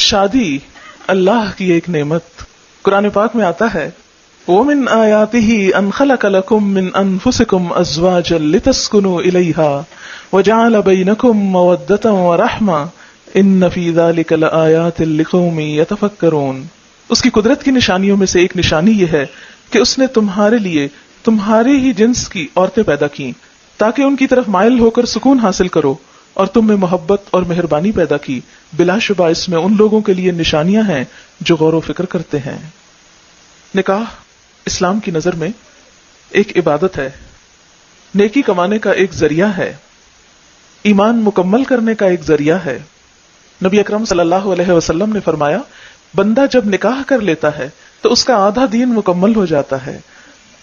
شادی اللہ کی ایک نعمت. قرآن پاک میں آتا ہے وَمِنْ آيَاتِهِ أَنْ خَلَقَ لَكُم مِّنْ أَنفُسِكُمْ أَزْوَاجًا لِتَسْكُنُوا إِلَيْهَا وَجَعَلَ بَيْنَكُم مَّوَدَّةً وَرَحْمَةً إِنَّ فِي ذَلِكَ لَآيَاتٍ لِقَوْمٍ يَتَفَكَّرُونَ. اس کی قدرت کی نشانیوں میں سے ایک نشانی یہ ہے کہ اس نے تمہارے لیے تمہارے ہی جنس کی عورتیں پیدا کی تاکہ ان کی طرف مائل ہو کر سکون حاصل کرو، اور تم میں محبت اور مہربانی پیدا کی. بلا شبہ اس میں ان لوگوں کے لیے نشانیاں ہیں جو غور و فکر کرتے ہیں. نکاح اسلام کی نظر میں ایک عبادت ہے، نیکی کمانے کا ایک ذریعہ ہے، ایمان مکمل کرنے کا ایک ذریعہ ہے. نبی اکرم صلی اللہ علیہ وسلم نے فرمایا بندہ جب نکاح کر لیتا ہے تو اس کا آدھا دین مکمل ہو جاتا ہے.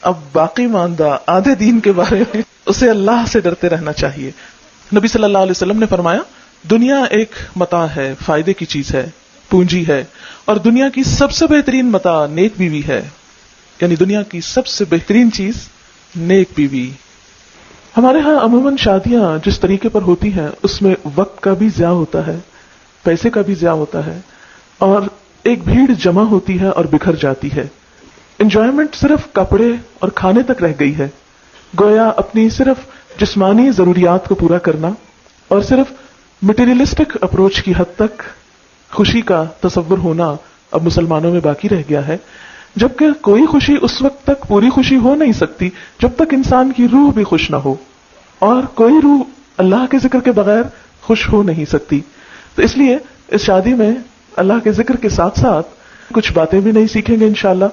اب باقی ماندہ آدھے دین کے بارے میں اسے اللہ سے ڈرتے رہنا چاہیے. نبی صلی اللہ علیہ وسلم نے فرمایا دنیا ایک متاع ہے، فائدے کی چیز ہے، پونجی ہے، اور دنیا کی سب سے بہترین متاع نیک بیوی ہے. یعنی دنیا کی سب سے بہترین چیز نیک بیوی. ہمارے ہاں عموماً شادیاں جس طریقے پر ہوتی ہیں اس میں وقت کا بھی ضیاع ہوتا ہے، پیسے کا بھی ضیاع ہوتا ہے، اور ایک بھیڑ جمع ہوتی ہے اور بکھر جاتی ہے. انجوائمنٹ صرف کپڑے اور کھانے تک رہ گئی ہے. گویا اپنی صرف جسمانی ضروریات کو پورا کرنا اور صرف مٹیریلسٹک اپروچ کی حد تک خوشی کا تصور ہونا اب مسلمانوں میں باقی رہ گیا ہے. جبکہ کوئی خوشی اس وقت تک پوری خوشی ہو نہیں سکتی جب تک انسان کی روح بھی خوش نہ ہو، اور کوئی روح اللہ کے ذکر کے بغیر خوش ہو نہیں سکتی. تو اس لیے اس شادی میں اللہ کے ذکر کے ساتھ ساتھ کچھ باتیں بھی نہیں سیکھیں گے انشاءاللہ.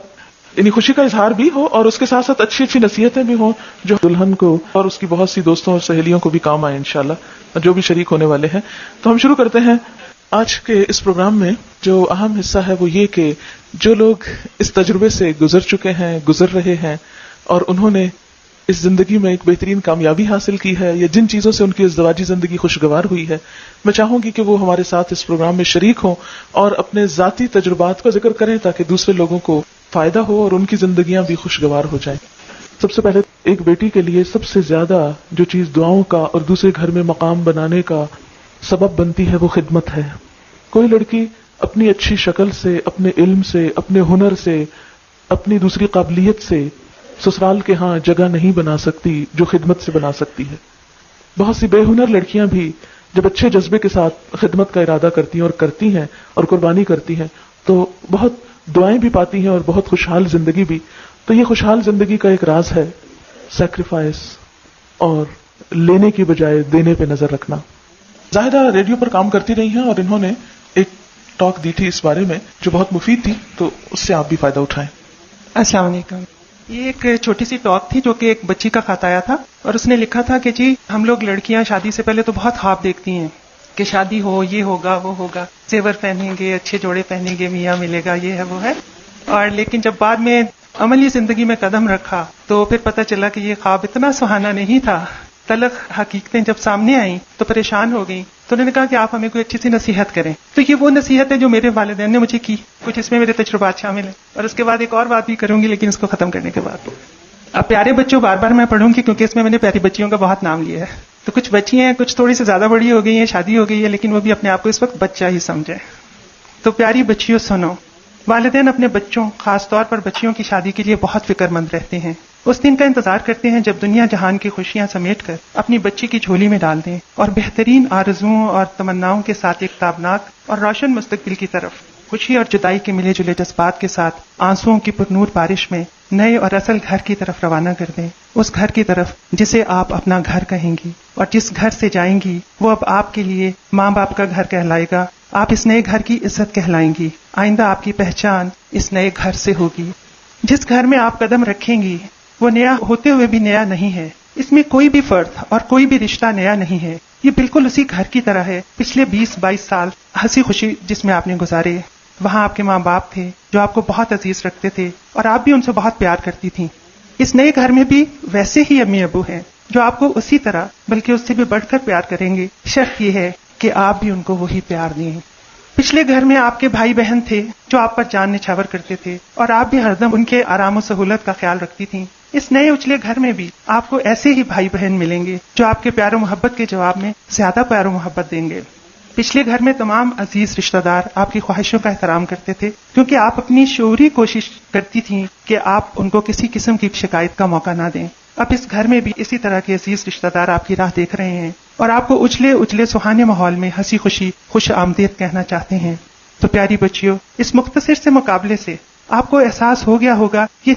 یعنی خوشی کا اظہار بھی ہو اور اس کے ساتھ ساتھ اچھی اچھی نصیحتیں بھی ہوں جو دلہن کو اور اس کی بہت سی دوستوں اور سہیلیوں کو بھی کام آئے انشاءاللہ، جو بھی شریک ہونے والے ہیں. تو ہم شروع کرتے ہیں آج کے اس پروگرام میں. جو اہم حصہ ہے وہ یہ کہ جو لوگ اس تجربے سے گزر چکے ہیں، گزر رہے ہیں، اور انہوں نے اس زندگی میں ایک بہترین کامیابی حاصل کی ہے، یا جن چیزوں سے ان کی ازدواجی زندگی خوشگوار ہوئی ہے، میں چاہوں گی کہ وہ ہمارے ساتھ اس پروگرام میں شریک ہوں اور اپنے ذاتی تجربات کا ذکر کریں تاکہ دوسرے لوگوں کو فائدہ ہو اور ان کی زندگیاں بھی خوشگوار ہو جائیں. سب سے پہلے ایک بیٹی کے لیے سب سے زیادہ جو چیز دعاؤں کا اور دوسرے گھر میں مقام بنانے کا سبب بنتی ہے وہ خدمت ہے. کوئی لڑکی اپنی اچھی شکل سے، اپنے علم سے، اپنے ہنر سے، اپنی دوسری قابلیت سے سسرال کے ہاں جگہ نہیں بنا سکتی جو خدمت سے بنا سکتی ہے. بہت سی بے ہنر لڑکیاں بھی جب اچھے جذبے کے ساتھ خدمت کا ارادہ کرتی ہیں اور کرتی ہیں اور قربانی کرتی ہیں تو بہت دعائیں بھی پاتی ہیں اور بہت خوشحال زندگی بھی. تو یہ خوشحال زندگی کا ایک راز ہے سیکریفائس اور لینے کی بجائے دینے پہ نظر رکھنا. زاہدہ ریڈیو پر کام کرتی رہی ہیں اور انہوں نے ایک ٹاک دی تھی اس بارے میں جو بہت مفید تھی، تو اس سے آپ بھی فائدہ اٹھائیں. السلام علیکم. یہ ایک چھوٹی سی ٹاک تھی جو کہ ایک بچی کا خط آیا تھا، اور اس نے لکھا تھا کہ جی ہم لوگ لڑکیاں شادی سے پہلے تو بہت خواب دیکھتی ہیں کہ شادی ہو، یہ ہوگا وہ ہوگا، زیور پہنیں گے، اچھے جوڑے پہنیں گے، میاں ملے گا، یہ ہے وہ ہے. اور لیکن جب بعد میں عملی زندگی میں قدم رکھا تو پھر پتہ چلا کہ یہ خواب اتنا سہانا نہیں تھا. تلخ حقیقتیں جب سامنے آئیں تو پریشان ہو گئیں. تو انہوں نے کہا کہ آپ ہمیں کوئی اچھی سی نصیحت کریں. تو یہ وہ نصیحت ہے جو میرے والدین نے مجھے کی، کچھ اس میں میرے تجربات شامل ہیں، اور اس کے بعد ایک اور بات بھی کروں گی لیکن اس کو ختم کرنے کے بعد. اب پیارے بچوں بار بار میں پڑھوں گی کیونکہ اس میں نے پیاری بچیوں کا بہت نام لیا ہے. تو کچھ بچی ہیں، کچھ تھوڑی سی زیادہ بڑی ہو گئی ہیں، شادی ہو گئی ہے، لیکن وہ بھی اپنے آپ کو اس وقت بچہ ہی سمجھے. تو پیاری بچیوں سنو، والدین اپنے بچوں، خاص طور پر بچیوں کی شادی کے لیے بہت فکر مند رہتے ہیں. اس دن کا انتظار کرتے ہیں جب دنیا جہان کی خوشیاں سمیٹ کر اپنی بچی کی جھولی میں ڈال دیں اور بہترین آرزوؤں اور تمناؤں کے ساتھ ایک تابناک اور روشن مستقبل کی طرف خوشی اور جدائی کے ملے جلے جذبات کے ساتھ آنسوؤں کی پرنور بارش میں نئے اور اصل گھر کی طرف روانہ کر دیں. اس گھر کی طرف جسے آپ اپنا گھر کہیں گی، اور جس گھر سے جائیں گی وہ اب آپ کے لیے ماں باپ کا گھر کہلائے گا. آپ اس نئے گھر کی عزت کہلائیں گی. آئندہ آپ کی پہچان اس نئے گھر سے ہوگی. جس گھر میں آپ قدم رکھیں گی وہ نیا ہوتے ہوئے بھی نیا نہیں ہے. اس میں کوئی بھی فرد اور کوئی بھی رشتہ نیا نہیں ہے. یہ بالکل اسی گھر کی طرح ہے. پچھلے 20-22 سال ہنسی خوشی جس میں آپ نے گزارے، وہاں آپ کے ماں باپ تھے جو آپ کو بہت عزیز رکھتے تھے اور آپ بھی ان سے بہت پیار کرتی تھیں. اس نئے گھر میں بھی ویسے ہی امی ابو ہیں جو آپ کو اسی طرح بلکہ اس سے بھی بڑھ کر پیار کریں گے. شرط یہ ہے کہ آپ بھی ان کو وہی پیار دیں. پچھلے گھر میں آپ کے بھائی بہن تھے جو آپ پر جان نچھاور کرتے تھے اور آپ بھی ہردم ان کے آرام و سہولت کا خیال رکھتی تھیں. اس نئے اچلے گھر میں بھی آپ کو ایسے ہی بھائی بہن ملیں گے جو آپ کے پیار و محبت کے جواب میں زیادہ پیار و محبت دیں گے. پچھلے گھر میں تمام عزیز رشتہ دار آپ کی خواہشوں کا احترام کرتے تھے کیونکہ آپ اپنی شعوری کوشش کرتی تھیں کہ آپ ان کو کسی قسم کی شکایت کا موقع نہ دیں. اب اس گھر میں بھی اسی طرح کے عزیز رشتہ دار آپ کی راہ دیکھ رہے ہیں اور آپ کو اجلے سہانے ماحول میں ہنسی خوشی خوش آمدید کہنا چاہتے ہیں. تو پیاری بچیوں، اس مختصر سے مقابلے سے آپ کو احساس ہو گیا ہوگا کہ